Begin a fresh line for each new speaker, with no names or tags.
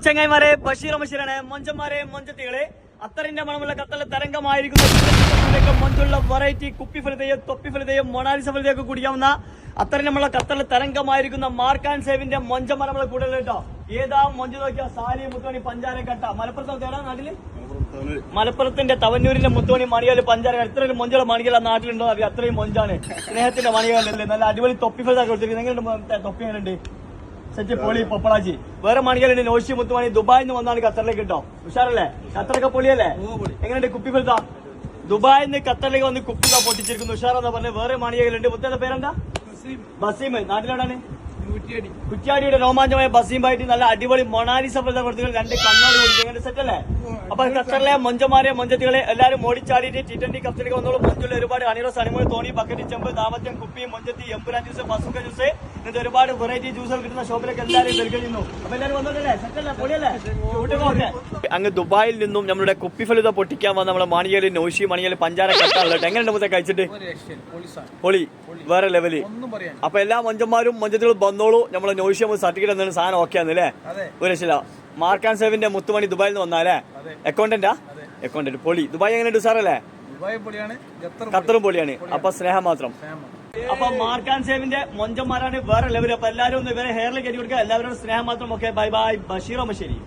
ചെങ്ങായിമാരെ, ബഷീർ ബഷീറാണ്. മൊഞ്ചന്മാരെ, മൊഞ്ചത്തികളെ, അത്തറിന്റെ മണമുള്ള കത്തല തരംഗമായിരിക്കുന്ന മൊഞ്ചുള്ള വെറൈറ്റി കുപ്പി ഫലതയും തൊപ്പി ഫലതയും മൊണാലിസ ഫലതയൊക്കെ കുടിക്കാവുന്ന അത്തറിന്റെ കത്തല തരംഗമായിരിക്കുന്ന മാർക്ക് ആൻഡ് സേവിന്റെ മൊഞ്ചന്മാർ നമ്മളെ കൂടുതൽ കേട്ടോ. ഏതാ മൊഞ്ച് നോക്കിയാ സാലി മുത്തോണി പഞ്ചാരക്കട്ട. മലപ്പുറത്ത് എവിടെയാ നാട്ടില്? മലപ്പുറത്തിന്റെ തവന്നൂരിന്റെ മുത്തോണി മണികൾ പഞ്ചാര. ഇത്രയും മൊഞ്ചുള്ള മണികൾ ആ നാട്ടിലുണ്ടോ അറിയാം. അത്രയും മൊഞ്ചാണ്. സ്നേഹത്തിന്റെ മണികളല്ലേ. നല്ല അടിപൊളി തൊപ്പി ഫലത കൊടുത്തിരിക്കുന്നത്. തൊപ്പി എങ്ങനെയുണ്ട്? സെറ്റ് പൊളി പൊപ്പളാച്ചി. വേറെ മണികളുണ്ട്. നോഷി മുത്തുമണി ദുബായിൽ നിന്ന് വന്നാണ് ഖത്തറിലേക്ക് കേട്ടോ. ഉഷാറല്ലേ? ഖത്തറൊക്കെ പൊളിയല്ലേ? എങ്ങനെയുണ്ട് കുപ്പി ഫലത? ദുബായിൽ നിന്ന് ഖത്തറിലേക്ക് വന്ന് കുപ്പിക പൊട്ടിച്ചിരിക്കുന്നു. ഉഷാറെന്ന് പറഞ്ഞ വേറെ മണികളുണ്ട്. മുത്തേന്റെ പേരെന്താ? ബസീം. നാട്ടിലെവിടാണ്? കുറ്റ്യാടിയുടെ രോമാഞ്ചമായ ബസീമായിട്ട് നല്ല അടിപൊളി മൊണാലിസ ഫലത കൊടുത്തുകൾ രണ്ട് കണ്ണോട് കൂടി. എങ്ങനെ സെറ്റ് അല്ലേ? അപ്പൊ ഖത്തറിലെ മൊഞ്ചമാരെ മൊഞ്ചത്തികളെ എല്ലാവരും ഓടിച്ചാടിയിട്ട് T20 കപ്പിലേക്ക് വന്നോളൂ. മൊഞ്ചുള്ള ഒരുപാട് അണിറോസ് അണിമോൾ തോണി ബക്കറ്റ് ചെമ്പ് ദാമറ്റൻ കുപ്പി മൊഞ്ചത്തി എമ്പുരാൻ ജ്യൂസ് ബസുക്ക ജ്യൂസ് ഇങ്ങനത്തെ ഒരുപാട് വെറൈറ്റി ജ്യൂസുകൾ കിട്ടുന്ന ഷോപ്പിലേക്ക് എല്ലാവരും വരുന്നു. അപ്പൊ എല്ലാവരും വന്നോട്ടല്ലേ? സെറ്റല്ലേ? പൊളിയല്ലേ? അങ്ങ് ദുബായിൽ നിന്നും നമ്മുടെ കുപ്പി ഫലിത പൊട്ടിക്കാൻ വന്ന നമ്മളെ മണിയല് നോഷി മണിയല് പഞ്ചാര കട്ടാളുണ്ട്. എങ്ങനെയുണ്ട് മുത്തേ കഴിച്ചിട്ട്? പൊളി, വേറെ ലെവല്. അപ്പൊ എല്ലാ മൊഞ്ചന്മാരും മൊഞ്ചത്തികളും വന്നോളൂ. നമ്മളെ നോഷി നമ്മൾ സർട്ടിഫിക്കറ്റ് എന്താണ് സാധനം ഓക്കെ ആണെന്നല്ലേ? ഒരു രക്ഷയില്ല. മാർക്ക് ആൻഡ് സേവിന്റെ മുത്തുമണി ദുബായിൽ നിന്ന് വന്നാലേ? അക്കൗണ്ടന്റാ? അക്കൗണ്ടന്റ്. പൊളി. ദുബായ് എങ്ങനെയുണ്ട് സാറല്ലേ? ഖത്തറും പൊളിയാണ്. അപ്പൊ സ്നേഹം മാത്രം. അപ്പൊ മാർക്ക് ആൻഡ് സേവിന്റെ മൊഞ്ചന്മാരാണ് വേറെ ലെവൽ. അപ്പൊ എല്ലാവരും ഒന്ന് ഇവരെ ഹെയറിൽ കയറ്റി കൊടുക്കുക. എല്ലാവരും സ്നേഹം മാത്രം. Okay, bye bye. ബഷീർ മശ്ശേരി.